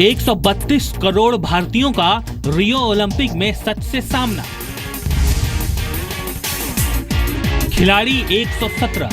132 करोड़ भारतीयों का Rio Olympic में सच से सामना। खिलाड़ी 117,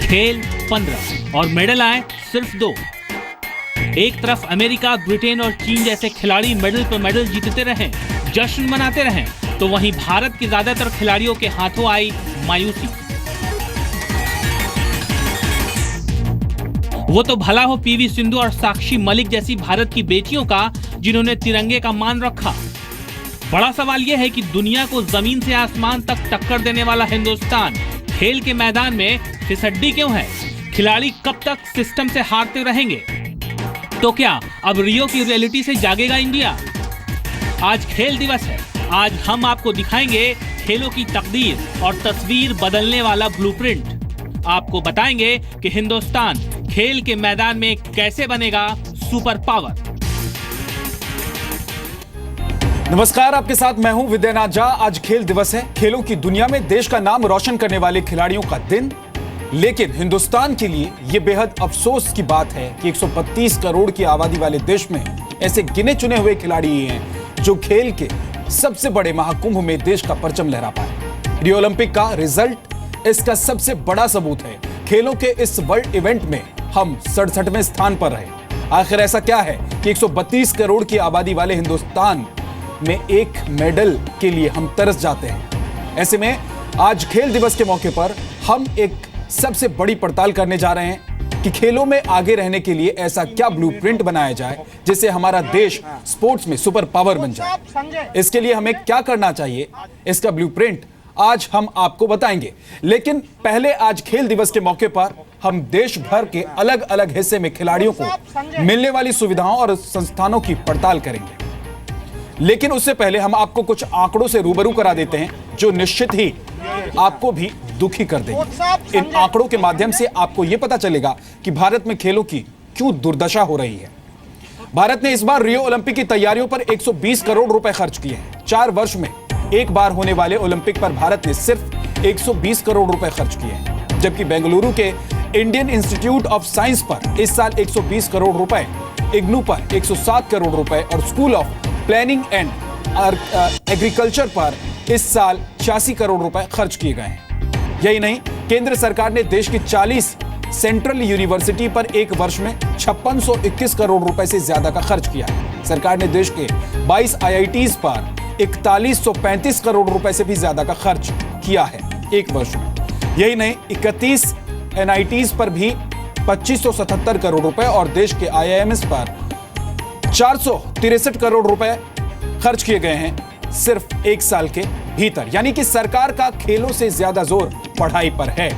खेल 15 और मेडल आए सिर्फ 2। एक तरफ अमेरिका, ब्रिटेन और चीन जैसे खिलाड़ी मेडल पर मेडल जीतते रहे, जश्न मनाते रहे, तो वहीं भारत के ज्यादातर खिलाड़ियों के हाथों आई मायूसी। वो तो भला हो पीवी सिंधु और साक्षी मलिक जैसी भारत की बेटियों का, जिन्होंने तिरंगे का मान रखा। बड़ा सवाल यह है कि दुनिया को जमीन से आसमान तक टक्कर देने वाला हिंदुस्तान खेल के मैदान में फिसड्डी क्यों है? खिलाड़ी कब तक सिस्टम से हारते रहेंगे? तो क्या अब रियो की रियलिटी से जागेगा इंडिया? आज खेल दिवस है। आज हम आपको दिखाएंगे खेलों की तकदीर और तस्वीर बदलने वाला ब्लूप्रिंट। आपको बताएंगे कि हिंदुस्तान खेल के मैदान में कैसे बनेगा सुपर पावर। नमस्कार, आपके साथ मैं हूं विद्यानाथ झा। आज खेल दिवस है। खेलों की दुनिया में देश का नाम रोशन करने वाले खिलाड़ियों का दिन। लेकिन हिंदुस्तान के लिए यह बेहद अफसोस की बात है कि 132 करोड़ की आबादी वाले देश में ऐसे गिने चुने हुए खिलाड़ी हैं जो खेल के सबसे बड़े महाकुंभ में देश का परचम लहरा पाए। रियो ओलंपिक का रिजल्ट इसका सबसे बड़ा सबूत है। खेलों के इस वर्ल्ड इवेंट में हम 67वें स्थान पर रहे। आखिर ऐसा क्या है कि 132 करोड़ की आबादी वाले हिंदुस्तान में एक मेडल के लिए हम तरस जाते हैं? ऐसे में आज खेल दिवस के मौके पर हम एक सबसे बड़ी पड़ताल करने जा रहे हैं कि खेलों में आगे रहने के लिए ऐसा क्या ब्लूप्रिंट बनाया जाए जिससे हमारा देश स्पोर्ट्स में सुपर पावर बन जाए। इसके लिए हमें क्या करना चाहिए, इसका ब्लूप्रिंट आज हम आपको बताएंगे। लेकिन पहले आज खेल दिवस के मौके पर हम देश भर के अलग अलग हिस्से में खिलाड़ियों को मिलने वाली सुविधाओं और संस्थानों की पड़ताल करेंगे। लेकिन उससे पहले हम आपको कुछ आंकड़ों से रूबरू करा देते हैं जो निश्चित ही आपको भी दुखी कर देंगे। इन आंकड़ों के माध्यम से आपको यह पता चलेगा कि भारत में खेलों की क्यों दुर्दशा हो रही है। भारत ने इस बार रियो ओलंपिक की तैयारियों पर 120 करोड़ रुपए खर्च किए हैं। 4 वर्ष में एक बार होने वाले ओलंपिक पर भारत ने सिर्फ 120 करोड़ रुपए खर्च किए हैं, जबकि बेंगलुरु के इंडियन इंस्टीट्यूट ऑफ साइंस पर इस साल 120 करोड़ रुपए, इग्नू पर 107 करोड़ रुपए और school of planning and agriculture पर इस साल 86 करोड़ रुपए खर्च किए गए हैं। यही नहीं, केंद्र सरकार ने देश की 40 सेंट्रल यूनिवर्सिटी पर एक वर्ष में 5621 करोड़ रुपए से ज्यादा का खर्च किया है। सरकार ने देश के 22 आईआईटीज पर 4135 करोड़ रुपए से भी ज्यादा का खर्च किया है एक वर्ष में। यही नहीं, 31 एनआईटीज पर भी 2577 करोड़ रुपए और देश के आईआईएम्स पर 463 करोड़ रुपए खर्च किए गए हैं सिर्फ एक साल के भीतर। यानी कि सरकार का खेलों से ज्यादा जोर पढ़ाई पर है।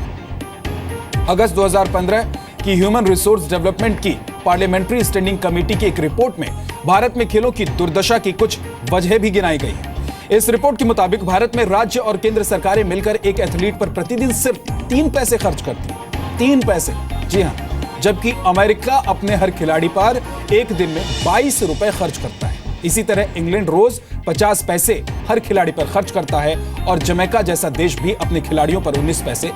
अगस्त 2015 की ह्यूमन रिसोर्स डेवलपमेंट की पार्लियामेंट्री स्टैंडिंग कमेटी की एक रिपोर्ट में भारत में खेलों की दुर्दशा की कुछ वजह भी गिनाई गई है। इस रिपोर्ट के मुताबिक भारत में राज्य और केंद्र सरकारें मिलकर एक एथलीट पर प्रतिदिन सिर्फ 3 पैसे खर्च करती है। 3 पैसे, जी हां, जबकि अमेरिका अपने हर खिलाड़ी पर एक दिन में 22 रुपए खर्च करता है। इसी तरह इंग्लैंड रोज 50 पैसे हर खिलाड़ी पर खर्च करता है और जमैका जैसा देश भी अपने खिलाड़ियों पर 19 पैसे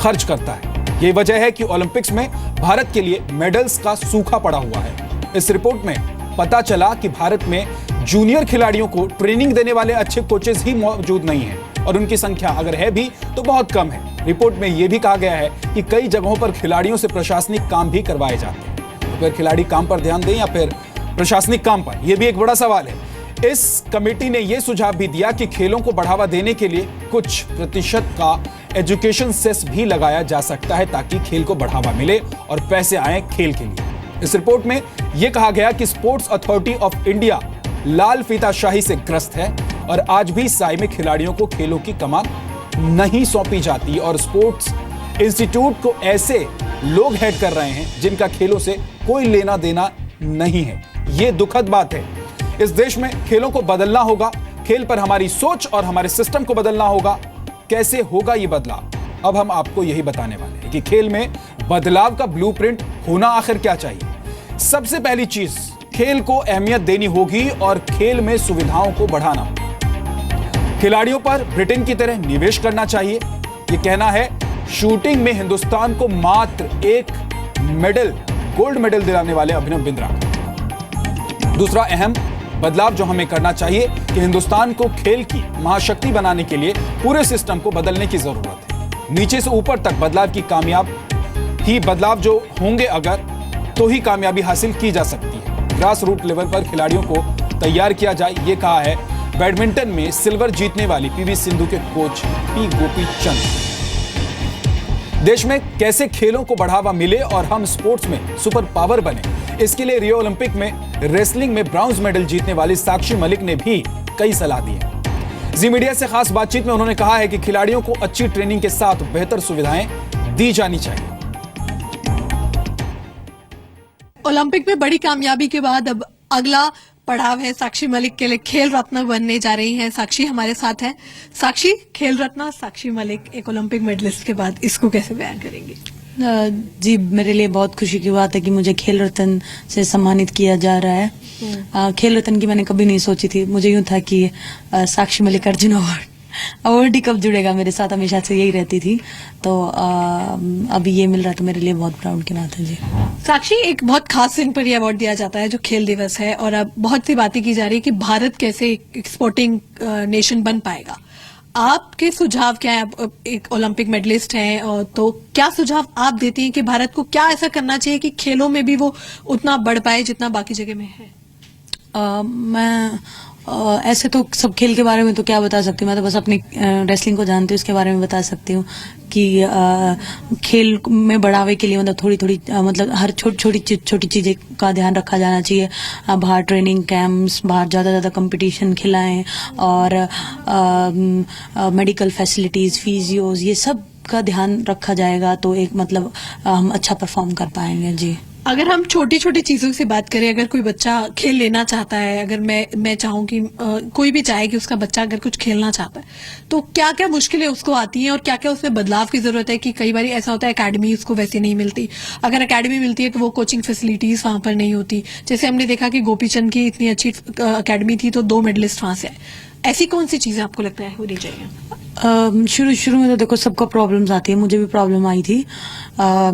खर्च करता है। यही वजह है कि ओलंपिक्स में भारत के लिए मेडल्स का सूखा पड़ा हुआ है। इस रिपोर्ट में पता चला कि भारत में जूनियर खिलाड़ियों को ट्रेनिंग देने वाले अच्छे कोचेस ही मौजूद नहीं हैं और उनकी संख्या अगर है भी तो बहुत कम है। रिपोर्ट में यह भी कहा गया है कि कई जगहों पर खिलाड़ियों से प्रशासनिक काम भी करवाए जाते हैं। तो फिर खिलाड़ी काम पर ध्यान दें या फिर प्रशासनिक काम पर, यह भी एक बड़ा सवाल है। इस कमेटी ने यह सुझाव भी दिया कि खेलों को बढ़ावा देने के लिए कुछ प्रतिशत का एजुकेशन सेस भी लगाया जा सकता है ताकि खेल को बढ़ावा मिले और पैसे आए खेल के लिए। इस रिपोर्ट में यह कहा गया कि स्पोर्ट्स अथॉरिटी ऑफ इंडिया लाल फीताशाही से ग्रस्त है और आज भी साई में खिलाड़ियों को खेलों की कमान नहीं सौंपी जाती और स्पोर्ट्स इंस्टीट्यूट को ऐसे लोग हेड कर रहे हैं जिनका खेलों से कोई लेना देना नहीं है। यह दुखद बात है। इस देश में खेलों को बदलना होगा। खेल पर हमारी सोच और हमारे सिस्टम को बदलना होगा। कैसे होगा यह बदलाव? अब हम आपको यही बताने वाले हैं कि खेल में बदलाव का ब्लूप्रिंट होना आखिर क्या चाहिए। सबसे पहली चीज, खेल को अहमियत देनी होगी और खेल में सुविधाओं को बढ़ाना होगा। खिलाड़ियों पर ब्रिटेन की तरह निवेश करना चाहिए। यह कहना है शूटिंग में हिंदुस्तान को मात्र एक मेडल, गोल्ड मेडल दिलाने वाले अभिनव बिंद्रा। दूसरा अहम बदलाव जो हमें करना चाहिए कि हिंदुस्तान को खेल की महाशक्ति बनाने के लिए पूरे सिस्टम को बदलने की जरूरत है। नीचे से ऊपर तक बदलाव जो होंगे अगर तो ही कामयाबी हासिल की जा सकती है। ग्रास रूट लेवल पर खिलाड़ियों को तैयार किया जाए, ये कहा है बैडमिंटन में सिल्वर जीतने वाली पीवी सिंधु के कोच पी गोपी चंद। देश में कैसे खेलों को बढ़ावा मिले और हम स्पोर्ट्स में सुपर पावर बने, इसके लिए रियो ओलंपिक में रेसलिंग में ब्रॉन्ज मेडल जीतने वाली साक्षी मलिक ने भी कई सलाह दी है। जी मीडिया से खास बातचीत में उन्होंने कहा है कि खिलाड़ियों को अच्छी ट्रेनिंग के साथ बेहतर सुविधाएं दी जानी चाहिए। ओलंपिक में बड़ी कामयाबी के बाद अब अगला पड़ाव है साक्षी मलिक के लिए, खेल रत्न बनने जा रही हैं। साक्षी हमारे साथ है। साक्षी, खेल रत्न साक्षी मलिक एक ओलंपिक मेडलिस्ट के बाद, इसको कैसे बयान करेंगी? जी, मेरे लिए बहुत खुशी की बात है कि मुझे खेल रत्न से सम्मानित किया जा रहा है। खेल रत्न की मैंने कभी नहीं सोची थी। मुझे यूं था कि साक्षी मलिक अर्जुन अवार्ड ही कब जुड़ेगा मेरे साथ, हमेशा से यही रहती थी। तो अभी ये मिल रहा है तो मेरे लिए बहुत प्राउड की बात है। जी साक्षी, एक बहुत खास दिन पर यह अवार्ड दिया जाता है जो खेल दिवस है, और अब बहुत सी बातें की जा रही है कि भारत कैसे एक स्पोर्टिंग नेशन बन पाएगा। आपके सुझाव क्या है? आप एक ओलंपिक मेडलिस्ट हैं, और तो क्या सुझाव आप देती हैं कि भारत को क्या ऐसा करना चाहिए कि खेलों में भी वो उतना बढ़ पाए जितना बाकी जगह में है? मैं ऐसे तो सब खेल के बारे में तो क्या बता सकती हूँ। मैं तो बस अपनी रेसलिंग को जानती हूँ, उसके बारे में बता सकती हूँ कि खेल में बढ़ावे के लिए मतलब थोड़ी मतलब हर छोटी चीजें का ध्यान रखा जाना चाहिए। बाहर ट्रेनिंग कैंप्स, बाहर ज्यादा कंपटीशन खिलाएं, और मेडिकल फैसिलिटीज, फिजियोज, ये सब का ध्यान रखा जाएगा तो एक मतलब हम अच्छा परफॉर्म कर पाएंगे। जी, अगर हम छोटी छोटी चीजों से बात करें, अगर कोई बच्चा खेल लेना चाहता है, अगर मैं चाहूँ कि कोई भी चाहे कि उसका बच्चा अगर कुछ खेलना चाहता है, तो क्या क्या मुश्किलें उसको आती हैं और क्या क्या उसमें बदलाव की जरूरत है? कि कई बार ऐसा होता है एकेडमी उसको वैसे नहीं मिलती, अगर एकेडमी मिलती है तो वो कोचिंग फैसिलिटीज वहां पर नहीं होती। जैसे हमने देखा कि गोपीचंद की इतनी अच्छी एकेडमी थी तो 2 मेडलिस्ट वहां से आए। ऐसी कौन सी चीजें आपको लगता है होनी चाहिए? शुरू में तो देखो सबको प्रॉब्लम्स आती है, मुझे भी प्रॉब्लम आई थी।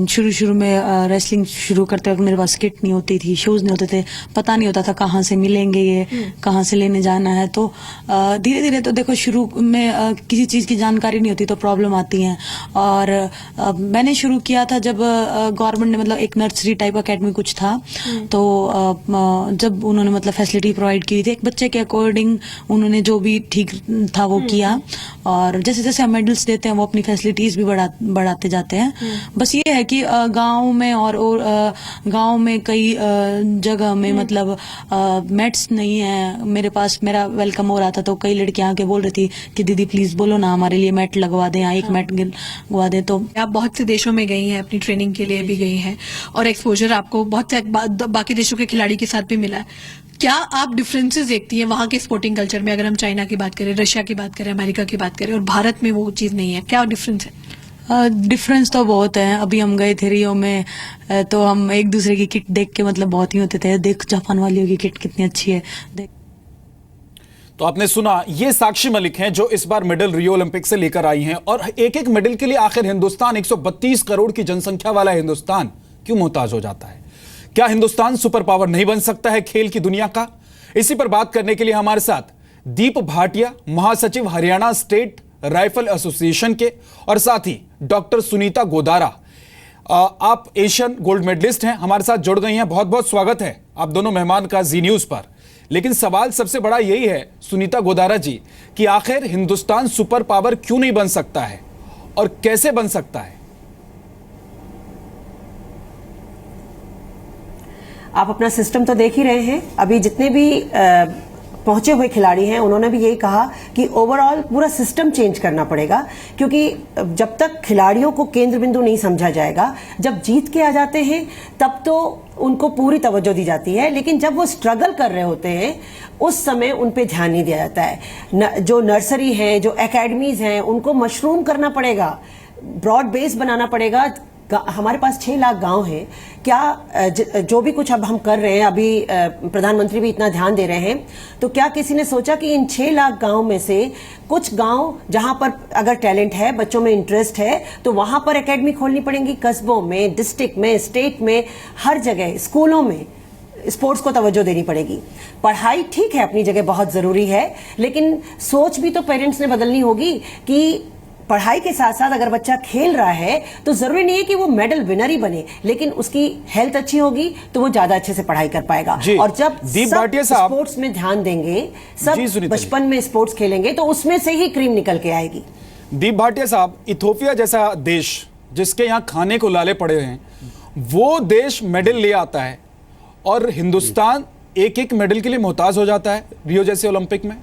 शुरू में रेसलिंग शुरू करते वक्त मेरे पास किट नहीं होती थी, शूज नहीं होते थे, पता नहीं होता था कहाँ से मिलेंगे ये, कहाँ से लेने जाना है। तो धीरे धीरे तो देखो शुरू में किसी चीज की जानकारी नहीं होती तो प्रॉब्लम आती है। और मैंने शुरू किया था जब गवर्नमेंट ने मतलब एक नर्सरी टाइप अकेडमी कुछ था, तो जब उन्होंने मतलब फैसिलिटी प्रोवाइड की थी एक बच्चे के अकॉर्डिंग, उन्होंने जो भी ठीक था वो किया। और जैसे जैसे हम मेडल्स देते हैं वो अपनी फैसिलिटीज भी बढ़ाते जाते हैं। बस ये है कि गांव में और गांव में कई जगह में मतलब मैट्स नहीं है। मेरे पास मेरा वेलकम हो रहा था तो कई लड़कियां आके बोल रही थी कि दीदी प्लीज बोलो ना हमारे लिए मैट लगवा दें, एक मैट लगवा दें। तो आप बहुत से देशों में गई हैं, अपनी ट्रेनिंग के लिए भी गई हैं, और एक्सपोजर आपको बहुत से बाकी देशों के खिलाड़ी के साथ भी मिला है। क्या आप डिफरेंसेस देखती हैं वहां के स्पोर्टिंग कल्चर में? अगर हम चाइना की बात करें, रशिया की बात करें, अमेरिका की बात करें, और भारत में वो चीज नहीं है, क्या डिफरेंस है? डिफरेंस तो बहुत है। अभी हम गए थे रियो में तो हम एक दूसरे की किट देख के मतलब बहुत ही होते थे, देख जापान वालियों की किट कितनी अच्छी है। तो आपने सुना, ये साक्षी मलिक हैं जो इस बार मेडल रियो ओलंपिक से लेकर आई हैं। और एक एक मेडल के लिए आखिर हिंदुस्तान, 132 करोड़ की जनसंख्या वाला हिंदुस्तान क्यों मोहताज हो जाता है? क्या हिंदुस्तान सुपर पावर नहीं बन सकता है खेल की दुनिया का? इसी पर बात करने के लिए हमारे साथ दीप भाटिया, महासचिव हरियाणा स्टेट राइफल एसोसिएशन के, और साथ ही डॉक्टर सुनीता गोदारा, आप एशियन गोल्ड मेडलिस्ट हैं, हमारे साथ जुड़ गई हैं। बहुत बहुत स्वागत है आप दोनों मेहमान का जी न्यूज पर। लेकिन सवाल सबसे बड़ा यही है सुनीता गोदारा जी कि आखिर हिंदुस्तान सुपर पावर क्यों नहीं बन सकता है और कैसे बन सकता है? आप अपना सिस्टम तो देख ही रहे हैं। अभी जितने भी पहुंचे हुए खिलाड़ी हैं उन्होंने भी यही कहा कि ओवरऑल पूरा सिस्टम चेंज करना पड़ेगा, क्योंकि जब तक खिलाड़ियों को केंद्र बिंदु नहीं समझा जाएगा, जब जीत के आ जाते हैं तब तो उनको पूरी तवज्जो दी जाती है, लेकिन जब वो स्ट्रगल कर रहे होते हैं उस समय उन पे ध्यान नहीं दिया जाता है। जो नर्सरी है, जो एकेडमीज हैं, उनको मशरूम करना पड़ेगा, ब्रॉड बेस बनाना पड़ेगा। हमारे पास 6 लाख गांव हैं। क्या जो भी कुछ अब हम कर रहे हैं, अभी प्रधानमंत्री भी इतना ध्यान दे रहे हैं, तो क्या किसी ने सोचा कि इन 6 लाख गांव में से कुछ गांव जहां पर अगर टैलेंट है, बच्चों में इंटरेस्ट है, तो वहां पर एकेडमी खोलनी पड़ेंगी, कस्बों में, डिस्ट्रिक्ट में, स्टेट में, हर जगह, स्कूलों में। स्पोर्ट्स को तवज्जो देनी पड़ेगी। पढ़ाई ठीक है, अपनी जगह बहुत जरूरी है, लेकिन सोच भी तो पेरेंट्स ने बदलनी होगी कि पढ़ाई के साथ साथ अगर बच्चा खेल रहा है तो जरूरी नहीं है कि वो मेडल विनर ही बने, लेकिन उसकी हेल्थ अच्छी होगी तो वो ज्यादा अच्छे से पढ़ाई कर पाएगा। और जब दीप सब भाटिया साहब स्पोर्ट्स में ध्यान देंगे, जी, सब सुनीता बचपन में स्पोर्ट्स खेलेंगे तो उसमें से ही क्रीम निकल के आएगी। दीप भाटिया साहब, इथोपिया जैसा देश जिसके यहाँ खाने को लाले पड़े हैं, वो देश मेडल ले आता है और हिंदुस्तान एक एक मेडल के लिए मोहताज हो जाता है रियो जैसे ओलंपिक में।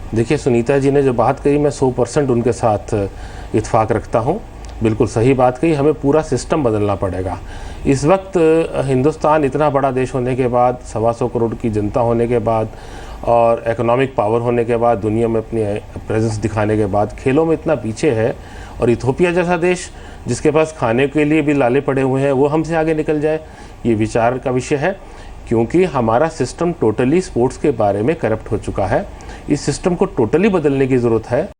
देखिए, सुनीता जी ने जो बात कही मैं 100% उनके साथ इत्फाक रखता हूँ। बिल्कुल सही बात कही, हमें पूरा सिस्टम बदलना पड़ेगा। इस वक्त हिंदुस्तान इतना बड़ा देश होने के बाद, 125 करोड़ की जनता होने के बाद और इकोनॉमिक पावर होने के बाद, दुनिया में अपनी प्रेजेंस दिखाने के बाद खेलों में इतना पीछे है, और इथोपिया जैसा देश जिसके पास खाने के लिए भी लाले पड़े हुए हैं वो हमसे आगे निकल जाए, ये विचार का विषय है। क्योंकि हमारा सिस्टम टोटली स्पोर्ट्स के बारे में करप्ट हो चुका है। इस सिस्टम को टोटली बदलने की ज़रूरत है।